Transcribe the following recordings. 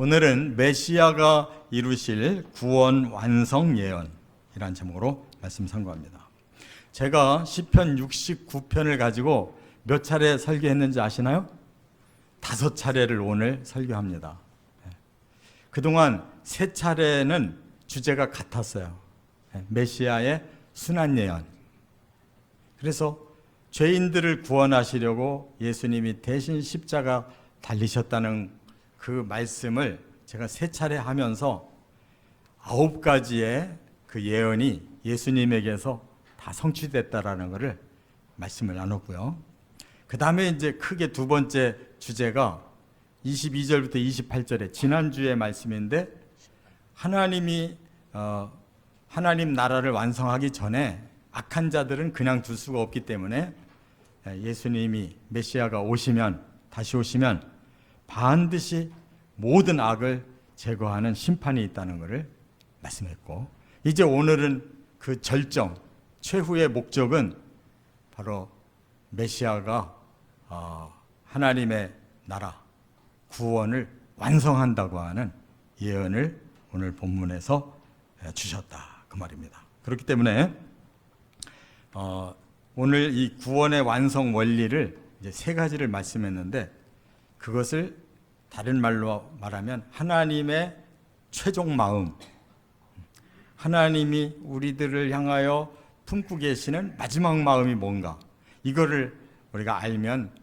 오늘은 메시아가 이루실 구원 완성 예언이라는 제목으로 말씀 선고합니다. 제가 시편 69편을 가지고 몇 차례 설교했는지 아시나요? 5차례를 오늘 설교합니다. 그동안 3차례는 주제가 같았어요. 메시아의 순환 예언. 그래서 죄인들을 구원하시려고 예수님이 대신 십자가 달리셨다는 그 말씀을 제가 3차례 하면서 9가지의 그 예언이 예수님에게서 다 성취됐다라는 것을 말씀을 나눴고요. 그 다음에 이제 크게 두 번째 주제가 22절부터 28절에 지난주의 말씀인데, 하나님 나라를 완성하기 전에 악한 자들은 그냥 둘 수가 없기 때문에 예수님이 메시아가 다시 오시면 반드시 모든 악을 제거하는 심판이 있다는 것을 말씀했고, 이제 오늘은 그 절정, 최후의 목적은 바로 메시아가 하나님의 나라, 구원을 완성한다고 하는 예언을 오늘 본문에서 주셨다, 그 말입니다. 그렇기 때문에 오늘 이 구원의 완성 원리를 이제 3가지를 말씀했는데, 그것을 다른 말로 말하면 하나님의 최종 마음, 하나님이 우리들을 향하여 품고 계시는 마지막 마음이 뭔가, 이거를 우리가 알면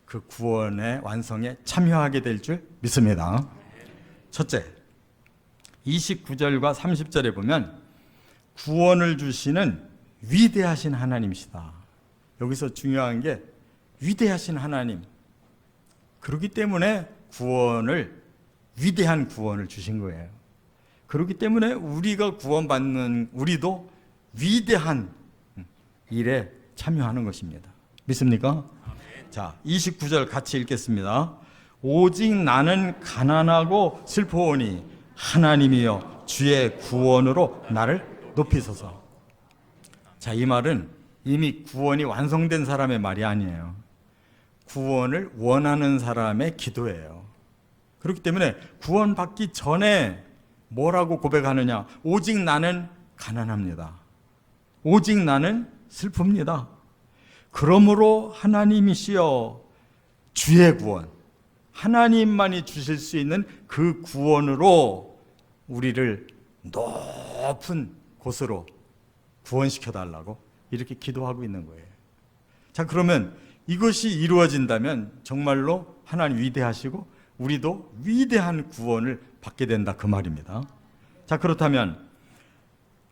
그 구원의 완성에 참여하게 될 줄 믿습니다. 첫째, 29절과 30절에 보면 구원을 주시는 위대하신 하나님이시다. 여기서 중요한 게 위대하신 하나님. 그렇기 때문에 위대한 구원을 주신 거예요. 그렇기 때문에 우리가 구원받는 우리도 위대한 일에 참여하는 것입니다. 믿습니까? 자, 29절 같이 읽겠습니다. 오직 나는 가난하고 슬퍼오니 하나님이여 주의 구원으로 나를 높이소서. 자, 이 말은 이미 구원이 완성된 사람의 말이 아니에요. 구원을 원하는 사람의 기도예요. 그렇기 때문에 구원받기 전에 뭐라고 고백하느냐? 오직 나는 가난합니다. 오직 나는 슬픕니다. 그러므로 하나님이시여 주의 구원, 하나님만이 주실 수 있는 그 구원으로 우리를 높은 곳으로 구원시켜달라고 이렇게 기도하고 있는 거예요. 자, 그러면 이것이 이루어진다면 정말로 하나님 위대하시고 우리도 위대한 구원을 받게 된다, 그 말입니다. 자, 그렇다면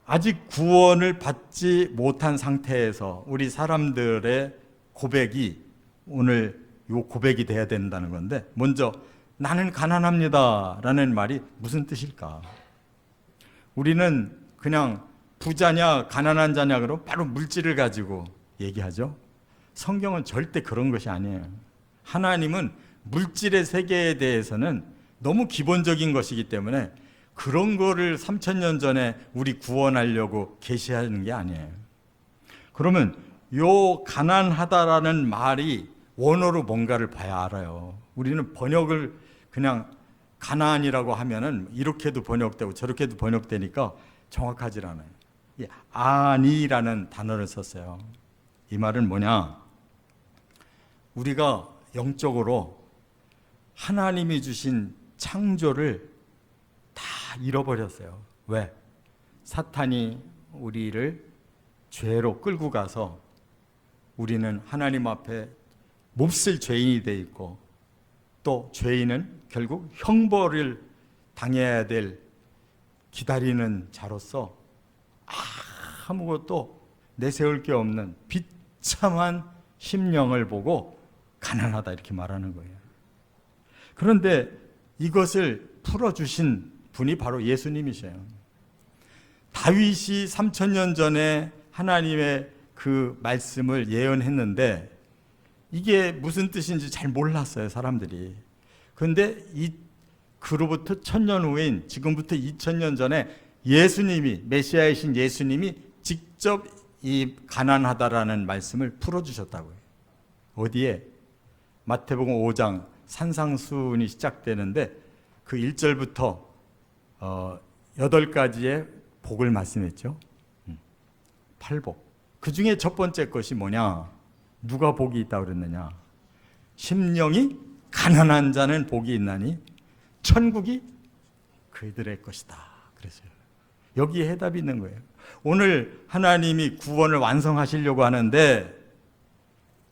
아직 구원을 받지 못한 상태에서 우리 사람들의 고백이 오늘 이 고백이 돼야 된다는 건데, 먼저 나는 가난합니다 라는 말이 무슨 뜻일까? 우리는 그냥 부자냐 가난한 자냐 그러면 바로 물질을 가지고 얘기하죠. 성경은 절대 그런 것이 아니에요. 하나님은 물질의 세계에 대해서는 너무 기본적인 것이기 때문에 그런 거를 3000년 전에 우리 구원하려고 계시하는 게 아니에요. 그러면 요 가난하다라는 말이 원어로 뭔가를 봐야 알아요. 우리는 번역을 그냥 가난이라고 하면은 이렇게도 번역되고 저렇게도 번역되니까 정확하지 않아요. 아니라는 단어를 썼어요. 이 말은 뭐냐? 우리가 영적으로 하나님이 주신 창조를 다 잃어버렸어요. 왜? 사탄이 우리를 죄로 끌고 가서 우리는 하나님 앞에 몹쓸 죄인이 돼 있고, 또 죄인은 결국 형벌을 당해야 될 기다리는 자로서 아무것도 내세울 게 없는 비참한 심령을 보고 가난하다 이렇게 말하는 거예요. 그런데 이것을 풀어주신 분이 바로 예수님이셔요. 다윗이 3000년 전에 하나님의 그 말씀을 예언했는데 이게 무슨 뜻인지 잘 몰랐어요, 사람들이. 그런데 그로부터 1000년 후인 지금부터 2000년 전에 예수님이, 메시아이신 예수님이 직접 이 가난하다라는 말씀을 풀어주셨다고요. 어디에? 마태복음 5장 산상수훈이 시작되는데 그 1절부터 8가지의 복을 말씀했죠. 8복. 그 중에 첫 번째 것이 뭐냐? 누가 복이 있다고 그랬느냐? 심령이 가난한 자는 복이 있나니 천국이 그들의 것이다. 그랬어요. 여기에 해답이 있는 거예요. 오늘 하나님이 구원을 완성하시려고 하는데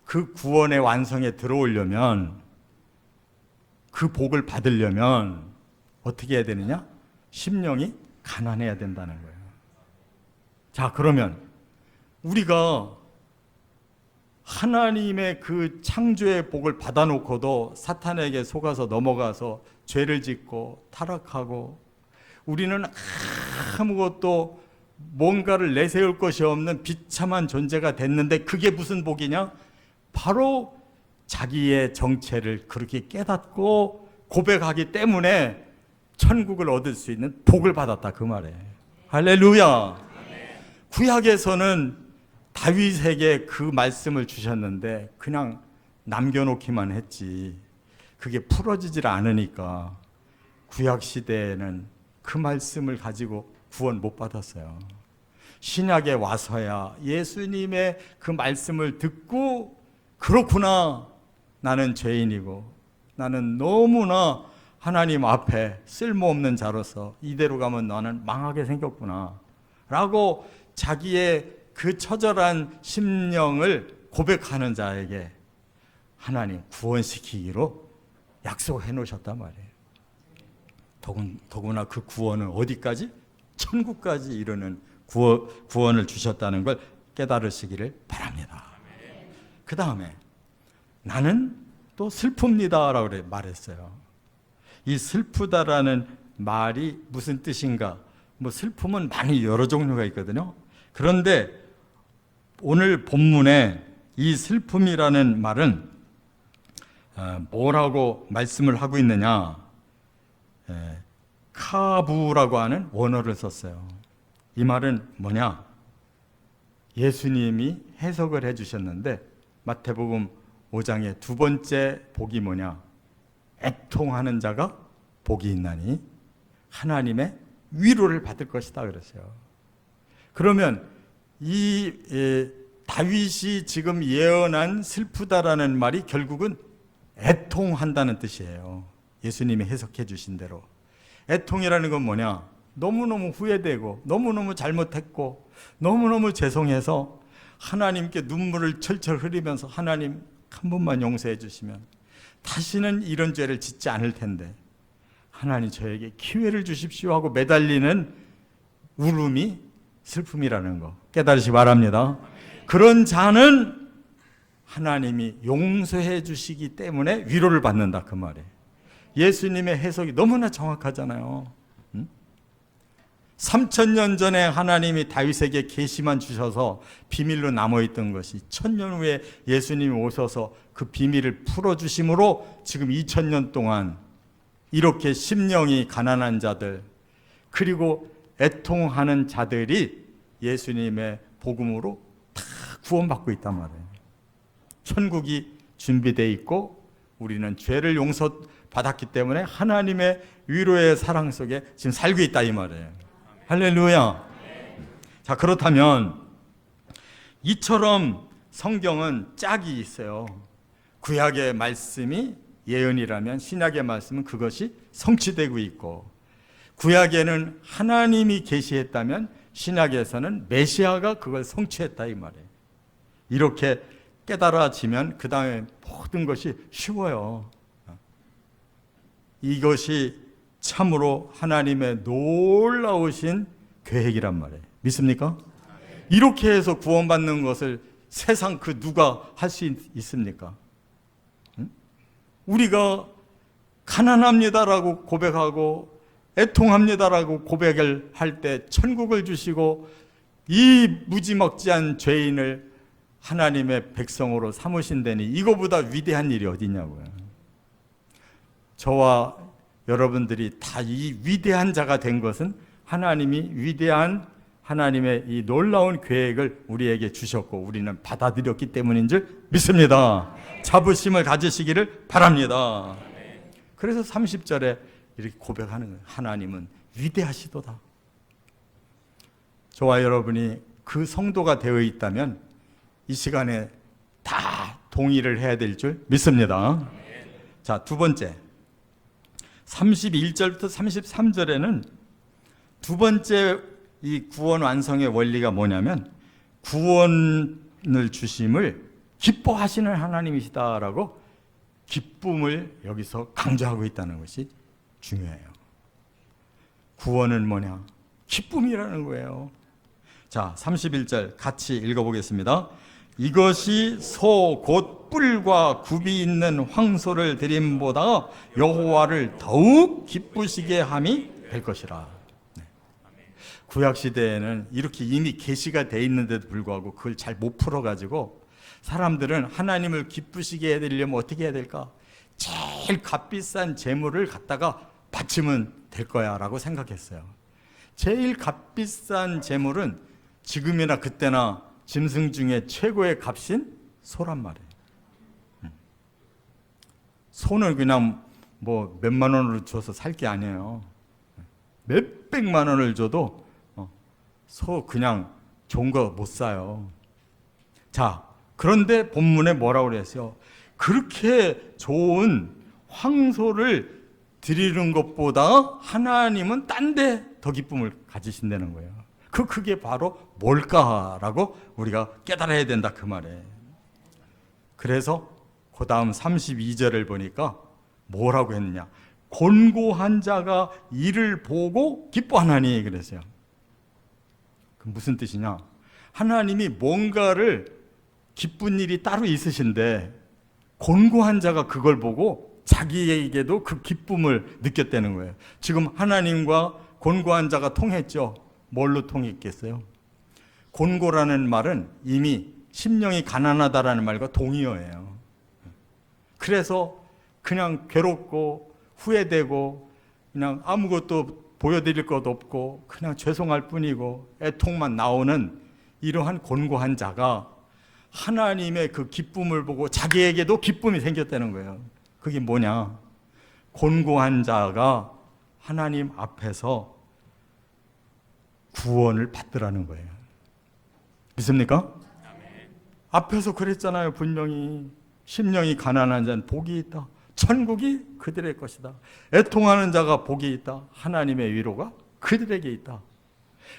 그 구원의 완성에 들어오려면, 그 복을 받으려면 어떻게 해야 되느냐? 심령이 가난해야 된다는 거예요. 자, 그러면 우리가 하나님의 그 창조의 복을 받아놓고도 사탄에게 속아서 넘어가서 죄를 짓고 타락하고, 우리는 아무것도 뭔가를 내세울 것이 없는 비참한 존재가 됐는데, 그게 무슨 복이냐? 바로 자기의 정체를 그렇게 깨닫고 고백하기 때문에 천국을 얻을 수 있는 복을 받았다, 그 말이에요. 할렐루야. 구약에서는 다윗에게 그 말씀을 주셨는데 그냥 남겨놓기만 했지, 그게 풀어지질 않으니까 구약 시대에는 그 말씀을 가지고 구원 못 받았어요. 신약에 와서야 예수님의 그 말씀을 듣고, 그렇구나, 나는 죄인이고 나는 너무나 하나님 앞에 쓸모없는 자로서 이대로 가면 나는 망하게 생겼구나 라고 자기의 그 처절한 심령을 고백하는 자에게 하나님 구원시키기로 약속해 놓으셨단 말이에요. 더구나 그 구원은 어디까지? 천국까지 이르는 구원을 주셨다는 걸 깨달으시기를 바랍니다. 그 다음에 나는 또 슬픕니다 라고 말했어요. 이 슬프다라는 말이 무슨 뜻인가? 뭐 슬픔은 많이 여러 종류가 있거든요. 그런데 오늘 본문에 이 슬픔이라는 말은 뭐라고 말씀을 하고 있느냐? 카부라고 하는 원어를 썼어요. 이 말은 뭐냐? 예수님이 해석을 해주셨는데 마태복음 5장의 두 번째 복이 뭐냐? 애통하는 자가 복이 있나니 하나님의 위로를 받을 것이다 그랬어요. 그러면 이 다윗이 지금 예언한 슬프다라는 말이 결국은 애통한다는 뜻이에요. 예수님이 해석해 주신 대로. 애통이라는 건 뭐냐? 너무너무 후회되고 너무너무 잘못했고 너무너무 죄송해서 하나님께 눈물을 철철 흐리면서 하나님 한 번만 용서해 주시면 다시는 이런 죄를 짓지 않을 텐데 하나님 저에게 기회를 주십시오 하고 매달리는 울음이 슬픔이라는 거 깨달으시기 바랍니다. 그런 자는 하나님이 용서해 주시기 때문에 위로를 받는다 그 말이에요. 예수님의 해석이 너무나 정확하잖아요. 3000년 전에 하나님이 다윗에게 계시만 주셔서 비밀로 남아있던 것이 1000년 후에 예수님이 오셔서 그 비밀을 풀어주심으로 지금 2000년 동안 이렇게 심령이 가난한 자들 그리고 애통하는 자들이 예수님의 복음으로 다 구원받고 있단 말이에요. 천국이 준비되어 있고 우리는 죄를 용서받았기 때문에 하나님의 위로의 사랑 속에 지금 살고 있다 이 말이에요. 할렐루야. 자, 그렇다면 이처럼 성경은 짝이 있어요. 구약의 말씀이 예언이라면 신약의 말씀은 그것이 성취되고 있고, 구약에는 하나님이 계시했다면 신약에서는 메시아가 그걸 성취했다 이 말이에요. 이렇게 깨달아지면 그 다음에 모든 것이 쉬워요. 이것이 참으로 하나님의 놀라우신 계획이란 말이에요. 믿습니까? 이렇게 해서 구원받는 것을 세상 그 누가 할 수 있습니까? 우리가 가난합니다라고 고백하고 애통합니다라고 고백을 할 때 천국을 주시고 이 무지막지한 죄인을 하나님의 백성으로 삼으신다니 이거보다 위대한 일이 어디냐고요. 저와 여러분들이 다 이 위대한 자가 된 것은 하나님이 위대한 하나님의 이 놀라운 계획을 우리에게 주셨고 우리는 받아들였기 때문인 줄 믿습니다. 자부심을 가지시기를 바랍니다. 그래서 30절에 이렇게 고백하는 거예요. 하나님은 위대하시도다. 저와 여러분이 그 성도가 되어 있다면 이 시간에 다 동의를 해야 될 줄 믿습니다. 자, 두 번째, 31절부터 33절에는 두 번째 이 구원 완성의 원리가 뭐냐면 구원을 주심을 기뻐하시는 하나님이시다라고 기쁨을 여기서 강조하고 있다는 것이 중요해요. 구원은 뭐냐? 기쁨이라는 거예요. 자, 31절 같이 읽어보겠습니다. 이것이 소 곧 뿔과 굽이 있는 황소를 드림보다 여호와를 더욱 기쁘시게 함이 될 것이라. 네. 구약 시대에는 이렇게 이미 계시가 돼 있는데도 불구하고 그걸 잘 못 풀어가지고 사람들은 하나님을 기쁘시게 해드리려면 어떻게 해야 될까? 제일 값비싼 재물을 갖다가 바치면 될 거야 라고 생각했어요. 제일 값비싼 재물은 지금이나 그때나 짐승 중에 최고의 값인 소란 말이에요. 소는 그냥 뭐 몇만 원으로 줘서 살 게 아니에요. 몇백만 원을 줘도 소 그냥 좋은 거 못 사요. 자, 그런데 본문에 뭐라고 그랬어요? 그렇게 좋은 황소를 드리는 것보다 하나님은 딴 데 더 기쁨을 가지신다는 거예요. 그게 바로 뭘까라고 우리가 깨달아야 된다 그 말이에요. 그래서 그 다음 32절을 보니까 뭐라고 했느냐? 곤고한 자가 이를 보고 기뻐하나니 그랬어요. 그 무슨 뜻이냐? 하나님이 뭔가를 기쁜 일이 따로 있으신데 곤고한 자가 그걸 보고 자기에게도 그 기쁨을 느꼈다는 거예요. 지금 하나님과 곤고한 자가 통했죠. 뭘로 통했겠어요? 곤고라는 말은 이미 심령이 가난하다라는 말과 동의어예요. 그래서 그냥 괴롭고 후회되고 그냥 아무것도 보여드릴 것 없고 그냥 죄송할 뿐이고 애통만 나오는 이러한 곤고한 자가 하나님의 그 기쁨을 보고 자기에게도 기쁨이 생겼다는 거예요. 그게 뭐냐? 곤고한 자가 하나님 앞에서 구원을 받으라는 거예요. 믿습니까? 앞에서 그랬잖아요. 분명히 심령이 가난한 자는 복이 있다. 천국이 그들의 것이다. 애통하는 자가 복이 있다. 하나님의 위로가 그들에게 있다.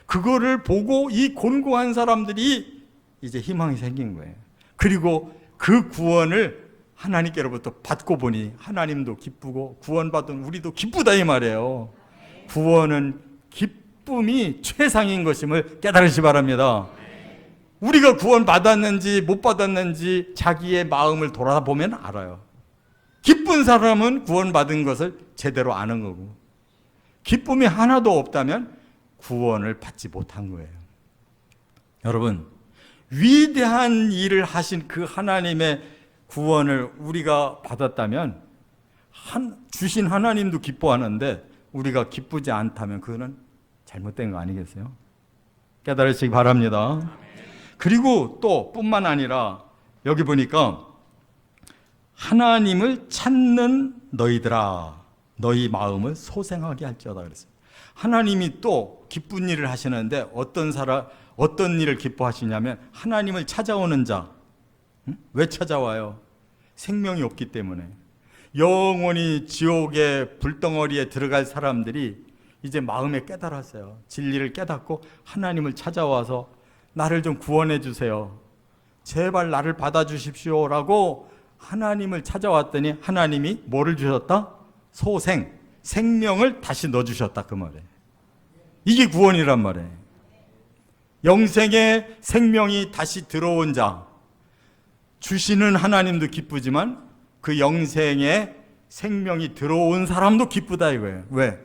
그거를 보고 이 곤고한 사람들이 이제 희망이 생긴 거예요. 그리고 그 구원을 하나님께로부터 받고 보니 하나님도 기쁘고 구원받은 우리도 기쁘다 이 말이에요. 구원은 기쁨이 최상인 것임을 깨달으시 바랍니다. 우리가 구원받았는지 못 받았는지 자기의 마음을 돌아보면 알아요. 기쁜 사람은 구원받은 것을 제대로 아는 거고 기쁨이 하나도 없다면 구원을 받지 못한 거예요. 여러분, 위대한 일을 하신 그 하나님의 구원을 우리가 받았다면 주신 하나님도 기뻐하는데 우리가 기쁘지 않다면 그거는 잘못된 거 아니겠어요? 깨달으시기 바랍니다. 그리고 또 뿐만 아니라 여기 보니까 하나님을 찾는 너희들아 너희 마음을 소생하게 할지어다 그랬어요. 하나님이 또 기쁜 일을 하시는데 어떤 일을 기뻐하시냐면 하나님을 찾아오는 자. 왜 찾아와요? 생명이 없기 때문에. 영원히 지옥의 불덩어리에 들어갈 사람들이 이제 마음에 깨달았어요. 진리를 깨닫고 하나님을 찾아와서 나를 좀 구원해 주세요. 제발 나를 받아주십시오 라고 하나님을 찾아왔더니 하나님이 뭐를 주셨다? 소생, 생명을 다시 넣어주셨다 그 말이에요. 이게 구원이란 말이에요. 영생의 생명이 다시 들어온 자, 주시는 하나님도 기쁘지만 그 영생의 생명이 들어온 사람도 기쁘다 이거예요. 왜?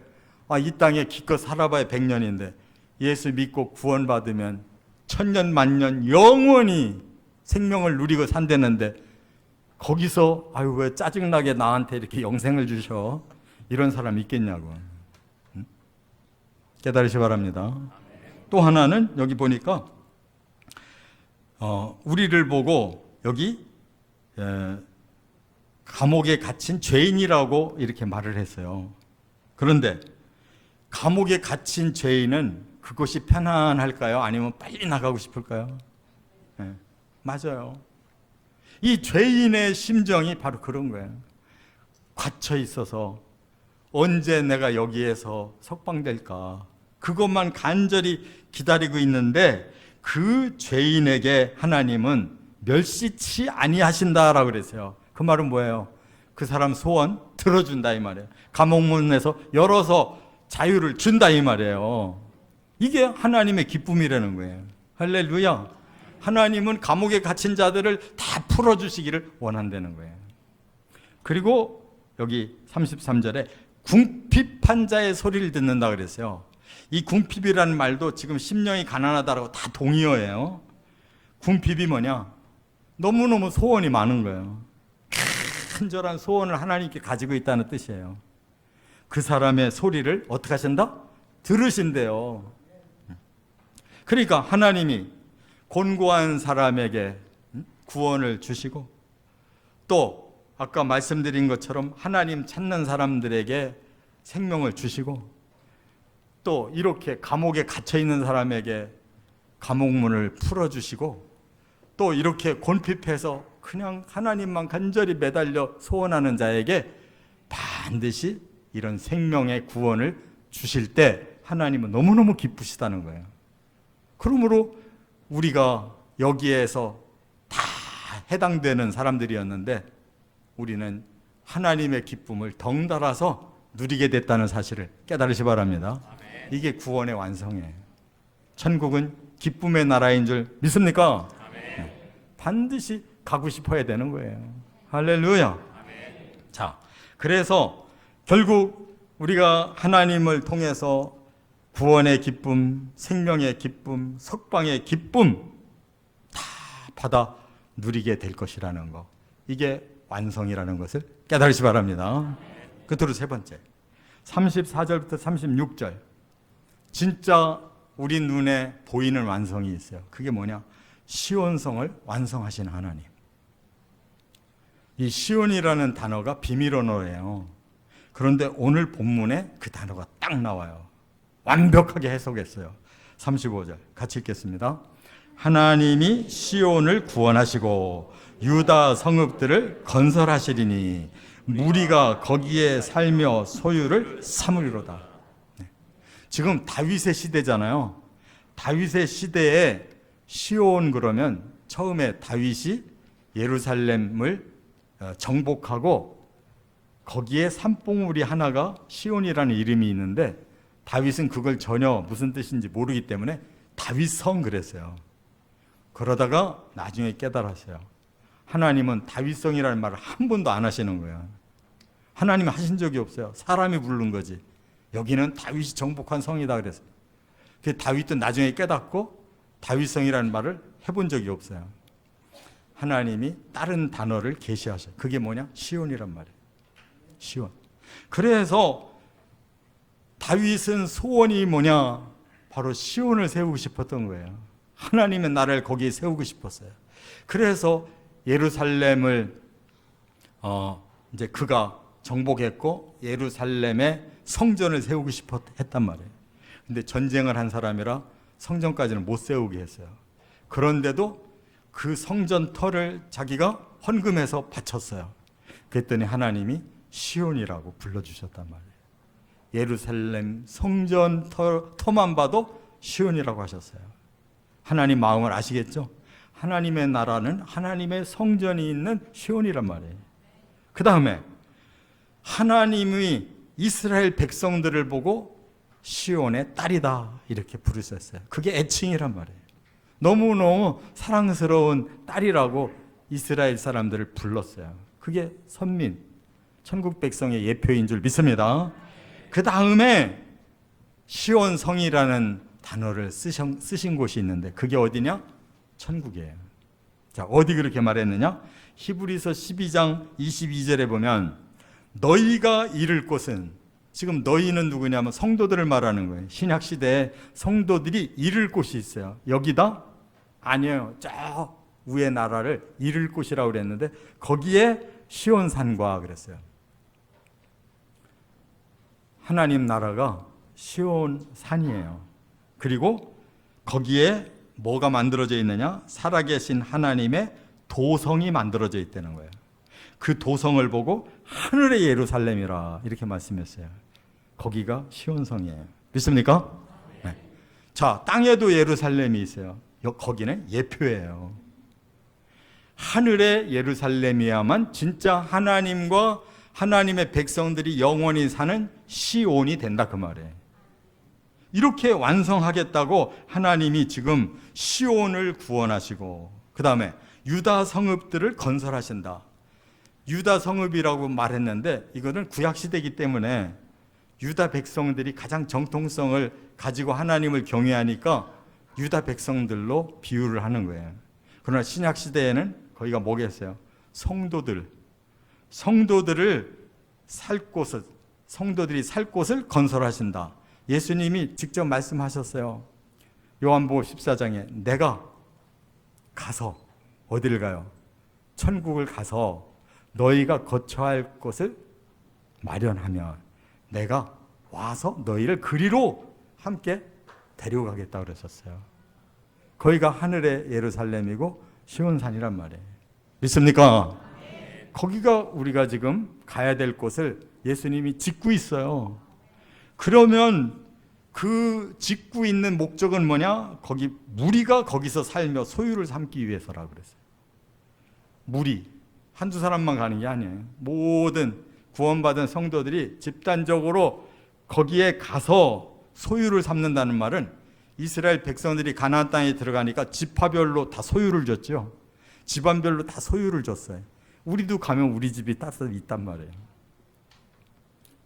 이 땅에 기껏 살아봐야 100년인데 예수 믿고 구원받으면 천년 만년 영원히 생명을 누리고 산다는데 거기서 왜 짜증나게 나한테 이렇게 영생을 주셔? 이런 사람 있겠냐고. 깨달으시 바랍니다. 또 하나는 여기 보니까 우리를 보고 여기 감옥에 갇힌 죄인이라고 이렇게 말을 했어요. 그런데 감옥에 갇힌 죄인은 그것이 편안할까요? 아니면 빨리 나가고 싶을까요? 네, 맞아요. 이 죄인의 심정이 바로 그런 거예요. 갇혀 있어서 언제 내가 여기에서 석방될까? 그것만 간절히 기다리고 있는데 그 죄인에게 하나님은 멸시치 아니하신다라고 그랬어요. 그 말은 뭐예요? 그 사람 소원 들어준다 이 말이에요. 감옥문에서 열어서 자유를 준다 이 말이에요. 이게 하나님의 기쁨이라는 거예요. 할렐루야. 하나님은 감옥에 갇힌 자들을 다 풀어주시기를 원한다는 거예요. 그리고 여기 33절에 궁핍한 자의 소리를 듣는다 그랬어요. 이 궁핍이라는 말도 지금 심령이 가난하다라고 다 동의어예요. 궁핍이 뭐냐? 너무너무 소원이 많은 거예요. 간절한 소원을 하나님께 가지고 있다는 뜻이에요. 그 사람의 소리를 어떻게 하신다? 들으신대요. 그러니까 하나님이 곤고한 사람에게 구원을 주시고 또 아까 말씀드린 것처럼 하나님 찾는 사람들에게 생명을 주시고 또 이렇게 감옥에 갇혀 있는 사람에게 감옥문을 풀어주시고 또 이렇게 곤핍해서 그냥 하나님만 간절히 매달려 소원하는 자에게 반드시 이런 생명의 구원을 주실 때 하나님은 너무너무 기쁘시다는 거예요. 그러므로 우리가 여기에서 다 해당되는 사람들이었는데 우리는 하나님의 기쁨을 덩달아서 누리게 됐다는 사실을 깨달으시 바랍니다. 이게 구원의 완성이에요. 천국은 기쁨의 나라인 줄 믿습니까? 네. 반드시 가고 싶어야 되는 거예요. 할렐루야. 자, 그래서 결국 우리가 하나님을 통해서 구원의 기쁨, 생명의 기쁨, 석방의 기쁨 다 받아 누리게 될 것이라는 거. 이게 완성이라는 것을 깨달으시 바랍니다. 끝으로 세 번째 34절부터 36절 진짜 우리 눈에 보이는 완성이 있어요. 그게 뭐냐? 시온성을 완성하신 하나님. 이 시온이라는 단어가 비밀 언어예요. 그런데 오늘 본문에 그 단어가 딱 나와요. 완벽하게 해석했어요. 35절 같이 읽겠습니다. 하나님이 시온을 구원하시고 유다 성읍들을 건설하시리니 무리가 거기에 살며 소유를 삼으리로다. 네. 지금 다윗의 시대잖아요. 다윗의 시대에 시온 그러면 처음에 다윗이 예루살렘을 정복하고 거기에 산봉우리 하나가 시온이라는 이름이 있는데 다윗은 그걸 전혀 무슨 뜻인지 모르기 때문에 다윗성 그랬어요. 그러다가 나중에 깨달았어요. 하나님은 다윗성이라는 말을 한 번도 안 하시는 거예요. 하나님이 하신 적이 없어요. 사람이 부른 거지. 여기는 다윗이 정복한 성이다 그랬어요. 그 다윗도 나중에 깨닫고 다윗성이라는 말을 해본 적이 없어요. 하나님이 다른 단어를 계시하셔요. 그게 뭐냐? 시온이란 말이에요. 시온. 그래서 다윗은 소원이 뭐냐? 바로 시온을 세우고 싶었던 거예요. 하나님의 나라를 거기에 세우고 싶었어요. 그래서 예루살렘을 이제 그가 정복했고 예루살렘에 성전을 세우고 했단 말이에요. 근데 전쟁을 한 사람이라 성전까지는 못 세우게 했어요. 그런데도 그 성전 터를 자기가 헌금해서 바쳤어요. 그랬더니 하나님이 시온이라고 불러주셨단 말이에요. 예루살렘 성전 터만 봐도 시온이라고 하셨어요. 하나님 마음을 아시겠죠? 하나님의 나라는 하나님의 성전이 있는 시온이란 말이에요. 그 다음에 하나님이 이스라엘 백성들을 보고 시온의 딸이다 이렇게 부르셨어요. 그게 애칭이란 말이에요. 너무너무 사랑스러운 딸이라고 이스라엘 사람들을 불렀어요. 그게 선민, 천국 백성의 예표인 줄 믿습니다. 그 다음에 시온성이라는 단어를 쓰신 곳이 있는데 그게 어디냐? 천국이에요. 자, 어디 그렇게 말했느냐? 히브리서 12장 22절에 보면 너희가 이를 곳은, 지금 너희는 누구냐면 성도들을 말하는 거예요. 신약 시대에 성도들이 이를 곳이 있어요. 여기다? 아니에요. 저 위의 나라를 이를 곳이라고 그랬는데 거기에 시온산과 그랬어요. 하나님 나라가 시온 산이에요. 그리고 거기에 뭐가 만들어져 있느냐? 살아계신 하나님의 도성이 만들어져 있다는 거예요. 그 도성을 보고 하늘의 예루살렘이라 이렇게 말씀했어요. 거기가 시온성이에요. 믿습니까? 네. 자, 땅에도 예루살렘이 있어요. 거기는 예표예요. 하늘의 예루살렘이야만 진짜 하나님과 하나님의 백성들이 영원히 사는 시온이 된다 그 말이에요. 이렇게 완성하겠다고 하나님이 지금 시온을 구원하시고 그 다음에 유다 성읍들을 건설하신다. 유다 성읍이라고 말했는데 이거는 구약시대이기 때문에 유다 백성들이 가장 정통성을 가지고 하나님을 경외하니까 유다 백성들로 비유를 하는 거예요. 그러나 신약시대에는 거기가 뭐겠어요? 성도들을 살 곳을, 성도들이 살 곳을 건설하신다. 예수님이 직접 말씀하셨어요. 요한복음 14장에 내가 가서 어디를 가요? 천국을 가서 너희가 거처할 곳을 마련하면 내가 와서 너희를 그리로 함께 데려가겠다 그랬었어요. 거기가 하늘의 예루살렘이고 시온산이란 말이에요. 믿습니까? 거기가 우리가 지금 가야 될 곳을 예수님이 짓고 있어요. 그러면 그 짓고 있는 목적은 뭐냐? 거기 무리가 거기서 살며 소유를 삼기 위해서라 그랬어요. 무리 한두 사람만 가는 게 아니에요. 모든 구원받은 성도들이 집단적으로 거기에 가서 소유를 삼는다는 말은 이스라엘 백성들이 가나안 땅에 들어가니까 지파별로 다 소유를 줬죠. 집안별로 다 소유를 줬어요. 우리도 가면 우리 집이 따로 있단 말이에요.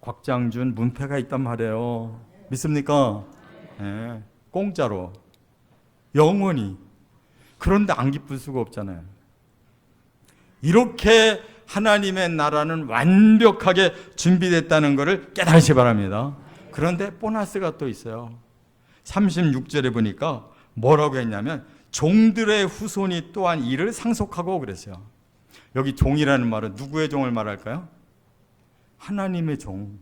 곽장준 문패가 있단 말이에요. 믿습니까? 네, 공짜로 영원히. 그런데 안 기쁠 수가 없잖아요. 이렇게 하나님의 나라는 완벽하게 준비됐다는 것을 깨달으시 바랍니다. 그런데 보너스가 또 있어요. 36절에 보니까 뭐라고 했냐면 종들의 후손이 또한 이를 상속하고 그랬어요. 여기 종이라는 말은 누구의 종을 말할까요? 하나님의 종,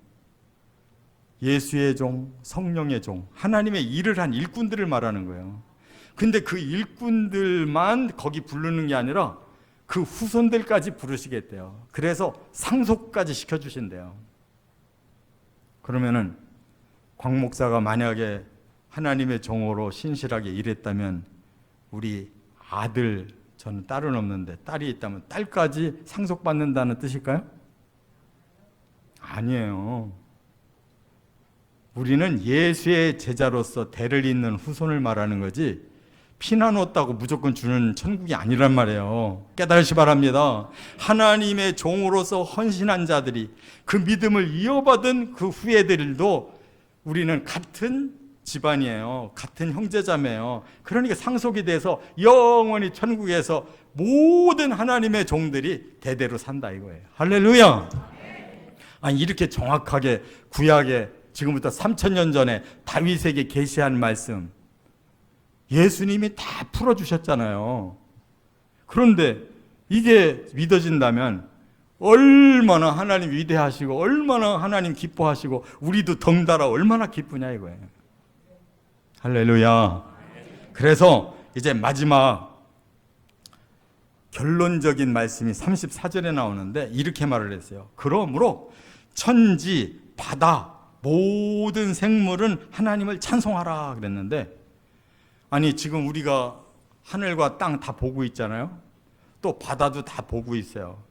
예수의 종, 성령의 종, 하나님의 일을 한 일꾼들을 말하는 거예요. 근데 그 일꾼들만 거기 부르는 게 아니라 그 후손들까지 부르시겠대요. 그래서 상속까지 시켜주신대요. 그러면은 곽 목사가 만약에 하나님의 종으로 신실하게 일했다면 우리 아들, 저는 딸은 없는데 딸이 있다면 딸까지 상속받는다는 뜻일까요? 아니에요. 우리는 예수의 제자로서 대를 잇는 후손을 말하는 거지 피난 왔다고 무조건 주는 천국이 아니란 말이에요. 깨달으시 바랍니다. 하나님의 종으로서 헌신한 자들이 그 믿음을 이어받은 그 후예들도 우리는 같은 집안이에요. 같은 형제자매예요. 그러니까 상속이 돼서 영원히 천국에서 모든 하나님의 종들이 대대로 산다 이거예요. 할렐루야. 아니 이렇게 정확하게 구약에 지금부터 3000년 전에 다윗에게 계시한 말씀 예수님이 다 풀어주셨잖아요. 그런데 이게 믿어진다면 얼마나 하나님 위대하시고 얼마나 하나님 기뻐하시고 우리도 덩달아 얼마나 기쁘냐 이거예요. 할렐루야. 그래서 이제 마지막 결론적인 말씀이 34절에 나오는데 이렇게 말을 했어요. 그러므로 천지, 바다, 모든 생물은 하나님을 찬송하라 그랬는데 아니 지금 우리가 하늘과 땅 다 보고 있잖아요. 또 바다도 다 보고 있어요.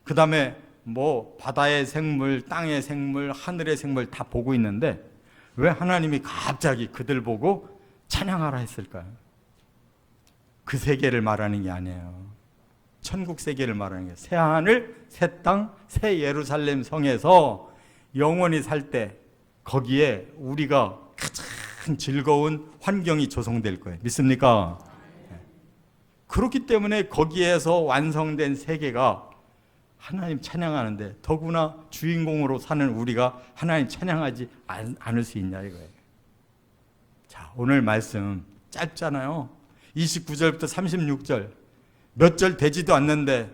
그 다음에 뭐 바다의 생물, 땅의 생물, 하늘의 생물 다 보고 있는데 왜 하나님이 갑자기 그들 보고 찬양하라 했을까요? 그 세계를 말하는 게 아니에요. 천국 세계를 말하는 게 새 하늘, 새 땅, 새 예루살렘 성에서 영원히 살 때 거기에 우리가 가장 즐거운 환경이 조성될 거예요. 믿습니까? 그렇기 때문에 거기에서 완성된 세계가 하나님 찬양하는데 더구나 주인공으로 사는 우리가 하나님 찬양하지 않을 수 있냐 이거예요. 자, 오늘 말씀 짧잖아요. 29절부터 36절 몇 절 되지도 않는데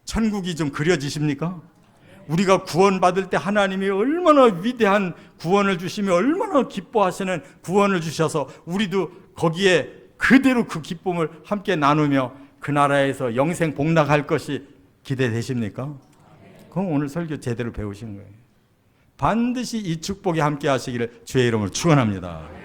천국이 좀 그려지십니까? 우리가 구원받을 때 하나님이 얼마나 위대한 구원을 주시며 얼마나 기뻐하시는 구원을 주셔서 우리도 거기에 그대로 그 기쁨을 함께 나누며 그 나라에서 영생 복락할 것이 기대되십니까? 그럼 오늘 설교 제대로 배우신 거예요. 반드시 이 축복에 함께 하시기를 주의 이름으로 축원합니다.